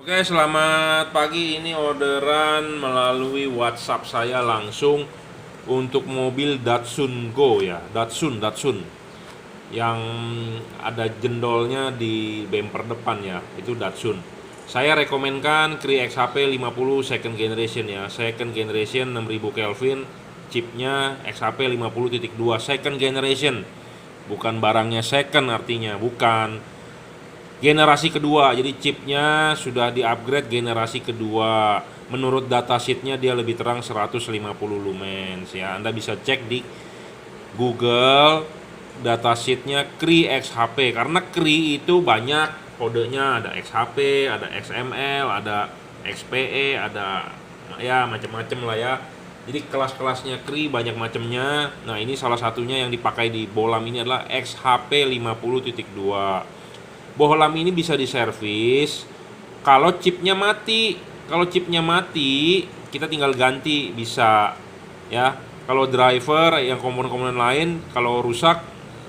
Oke, selamat pagi. Ini orderan melalui WhatsApp saya langsung untuk mobil Datsun Go ya, Datsun yang ada jendolnya di bumper depan ya, itu Datsun. Saya rekomenkan Cree XHP 50 second generation ya, second generation 6000 Kelvin, chipnya XHP 50.2 second generation, bukan barangnya second, artinya bukan generasi kedua. Jadi chipnya sudah di-upgrade generasi kedua. Menurut datasheetnya dia lebih terang 150 lumens ya. Anda bisa cek di Google datasheetnya Cree XHP, karena Cree itu banyak kodenya, ada XHP, ada XML, ada XPE, ada ya macam-macam lah ya. Jadi kelas-kelasnya Cree banyak macamnya. Nah, ini salah satunya yang dipakai di bohlam ini adalah XHP 50.2. Bohlam ini bisa diservis kalau chipnya mati. Kalau chipnya mati, kita tinggal ganti bisa ya. Kalau driver yang komponen-komponen lain kalau rusak,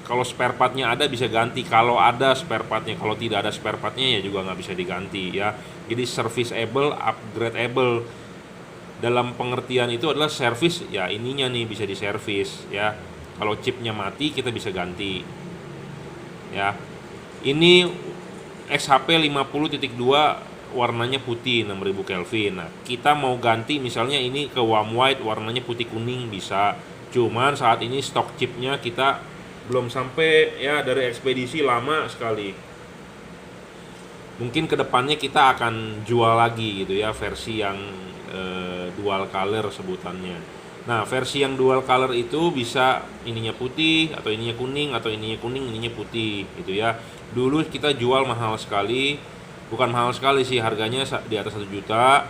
kalau spare partnya ada bisa ganti. Kalau ada spare partnya, kalau tidak ada spare partnya ya juga nggak bisa diganti ya. Jadi serviceable, upgradeable. Dalam pengertian itu adalah service ya, ininya nih bisa diservis ya. Kalau chipnya mati kita bisa ganti ya. Ini XHP 50.2 warnanya putih 6000 Kelvin. Nah, kita mau ganti misalnya ini ke warm white warnanya putih kuning bisa. Cuman saat ini stok chipnya kita belum sampai ya, dari ekspedisi lama sekali. Mungkin kedepannya kita akan jual lagi gitu ya, versi yang dual color sebutannya. Nah, versi yang dual color itu bisa ininya putih atau ininya kuning atau ininya kuning ininya putih gitu ya. Dulu kita jual mahal sekali, bukan mahal sekali sih, harganya di atas 1 juta,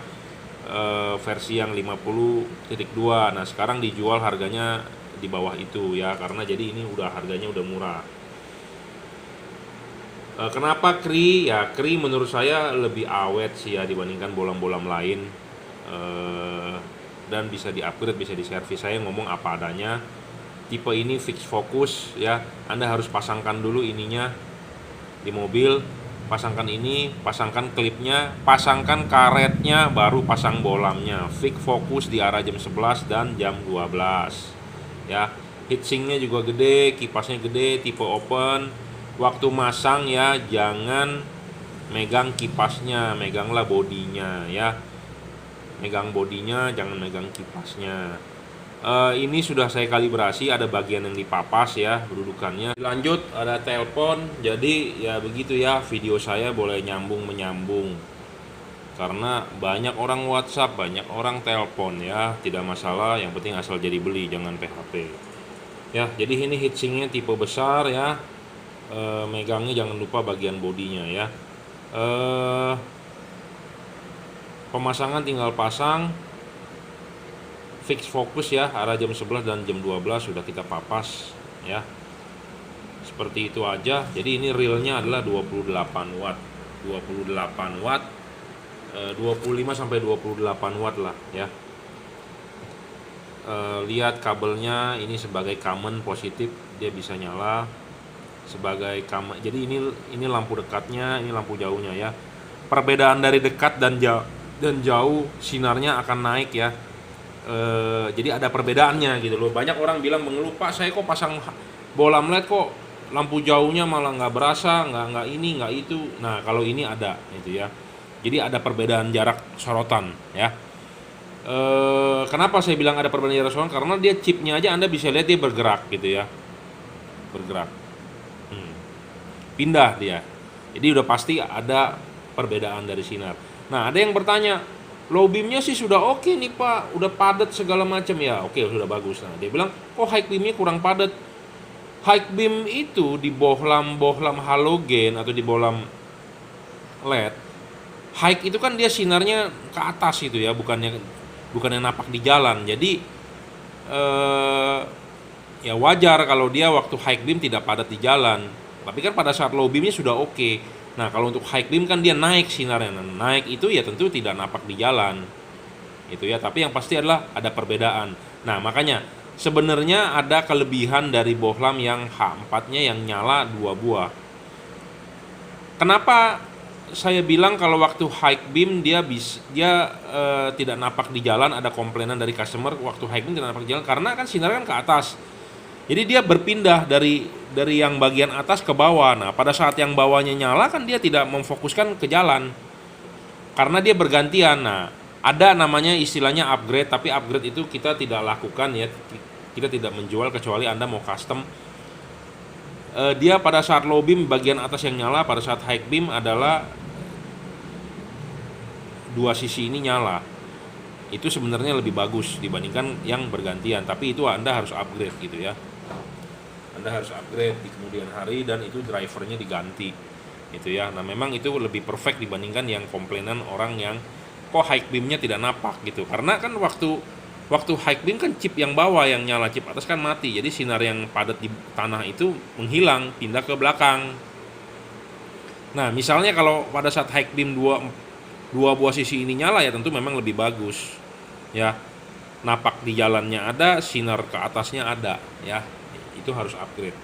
versi yang 50.2. Nah, sekarang dijual harganya di bawah itu ya, karena jadi ini udah harganya udah murah. Kenapa Cree? Ya Cree menurut saya lebih awet sih ya dibandingkan bohlam-bohlam lain, dan bisa di-upgrade, bisa diservis. Saya ngomong apa adanya. Tipe ini fix fokus ya. Anda harus pasangkan dulu ininya di mobil, pasangkan ini, pasangkan klipnya, pasangkan karetnya, baru pasang bohlamnya. Fix fokus di arah jam 11 dan jam 12 ya. Heatsinknya juga gede, kipasnya gede, tipe open. Waktu masang ya jangan megang kipasnya, meganglah bodinya ya. Megang bodinya, jangan megang kipasnya. Ini sudah saya kalibrasi, ada bagian yang dipapas ya kedudukannya. Lanjut, ada telepon, jadi ya begitu ya, video saya boleh nyambung menyambung karena banyak orang WhatsApp, banyak orang telepon ya, tidak masalah, yang penting asal jadi beli, jangan PHP ya. Jadi ini heatsinknya tipe besar ya. Megangnya jangan lupa bagian bodinya ya. Pemasangan tinggal pasang, fix fokus ya, arah jam 11 dan jam 12 sudah kita papas ya. Seperti itu aja. Jadi ini realnya adalah 28 watt. 28 watt, 25 sampai 28 watt lah ya. Lihat kabelnya, ini sebagai common positif, dia bisa nyala sebagai common. Jadi ini lampu dekatnya, ini lampu jauhnya ya. Perbedaan dari dekat dan jauh sinarnya akan naik ya. Jadi ada perbedaannya gitu loh. Banyak orang bilang mengeluh, "Pak, saya kok pasang bohlam LED kok lampu jauhnya malah nggak berasa, nggak ini nggak itu." Nah, kalau ini ada itu ya. Jadi ada perbedaan jarak sorotan ya. Kenapa saya bilang ada perbedaan jarak sorotan? Karena dia chipnya aja Anda bisa lihat dia bergerak gitu ya, bergerak, pindah dia. Jadi udah pasti ada perbedaan dari sinar. Nah, ada yang bertanya, low beamnya sih sudah oke nih Pak, udah padat segala macam ya. Oke, sudah bagus. Nah, dia bilang kok high beamnya kurang padat. High beam itu di bohlam halogen atau di bohlam LED, high itu kan dia sinarnya ke atas itu ya, bukannya napak di jalan. Jadi ya wajar kalau dia waktu high beam tidak padat di jalan. Tapi kan pada saat low beamnya sudah oke. Nah, kalau untuk high beam kan dia naik sinarnya. Nah, naik itu ya tentu tidak napak di jalan. Itu ya, tapi yang pasti adalah ada perbedaan. Nah, makanya sebenarnya ada kelebihan dari bohlam yang H4-nya yang nyala 2 buah. Kenapa saya bilang kalau waktu high beam tidak napak di jalan, ada komplainan dari customer waktu high beam tidak napak di jalan karena kan sinar kan ke atas. Jadi dia berpindah dari yang bagian atas ke bawah. Nah, pada saat yang bawahnya nyala kan dia tidak memfokuskan ke jalan. Karena dia bergantian. Nah, ada namanya istilahnya upgrade, tapi upgrade itu kita tidak lakukan ya. Kita tidak menjual kecuali Anda mau custom. Dia pada saat low beam bagian atas yang nyala, pada saat high beam adalah dua sisi ini nyala. Itu sebenarnya lebih bagus dibandingkan yang bergantian, tapi itu Anda harus upgrade gitu ya. Anda harus upgrade di kemudian hari dan itu drivernya diganti gitu ya. Nah, memang itu lebih perfect dibandingkan yang komplainan orang yang kok high beamnya tidak napak gitu. Karena kan waktu high beam kan chip yang bawah yang nyala, chip atas kan mati. Jadi sinar yang padat di tanah itu menghilang, pindah ke belakang. Nah, misalnya kalau pada saat high beam dua buah sisi ini nyala ya tentu memang lebih bagus. Ya. Napak di jalannya ada, sinar ke atasnya ada ya. Itu harus upgrade.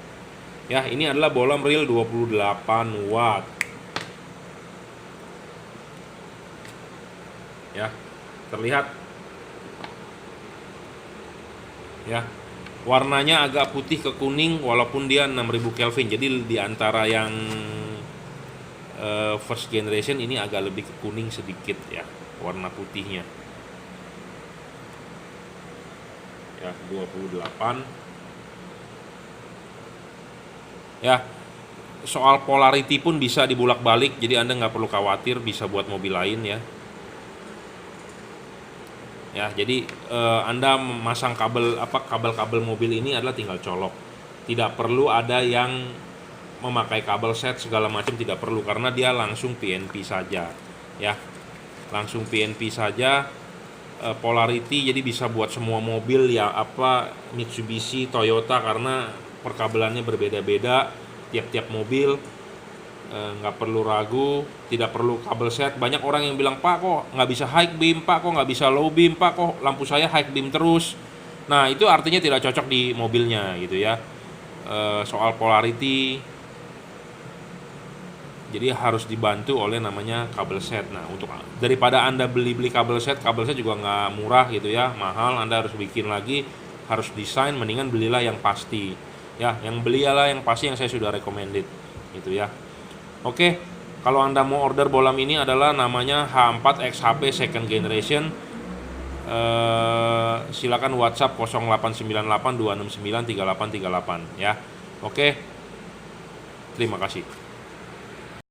Ya, ini adalah bolam real 28 watt. Ya. Terlihat ya, warnanya agak putih ke kuning walaupun dia 6000 Kelvin. Jadi di antara yang first generation ini agak lebih ke kuning sedikit ya warna putihnya. Ya, 28. Ya, soal polarity pun bisa dibulak-balik, jadi Anda nggak perlu khawatir, bisa buat mobil lain ya. Ya, jadi Anda memasang kabel-kabel mobil ini adalah tinggal colok. Tidak perlu ada yang memakai kabel set segala macam, tidak perlu karena dia langsung PNP saja. Ya, langsung PNP saja. Polarity jadi bisa buat semua mobil ya Mitsubishi, Toyota karena perkabelannya berbeda-beda tiap-tiap mobil. Nggak perlu ragu, tidak perlu kabel set. Banyak orang yang bilang, Pak kok nggak bisa high beam, Pak kok nggak bisa low beam, Pak kok lampu saya high beam terus. Nah, itu artinya tidak cocok di mobilnya gitu ya. Soal polarity jadi harus dibantu oleh namanya kabel set. Nah, untuk daripada Anda beli kabel set juga nggak murah gitu ya, mahal. Anda harus bikin lagi, harus desain, mendingan belilah yang pasti ya, belilah yang pasti yang saya sudah recommended gitu ya. Oke, kalau Anda mau order bolam ini adalah namanya H4 XHP second generation. Silakan WhatsApp 0898 269 3838 ya. Oke, terima kasih.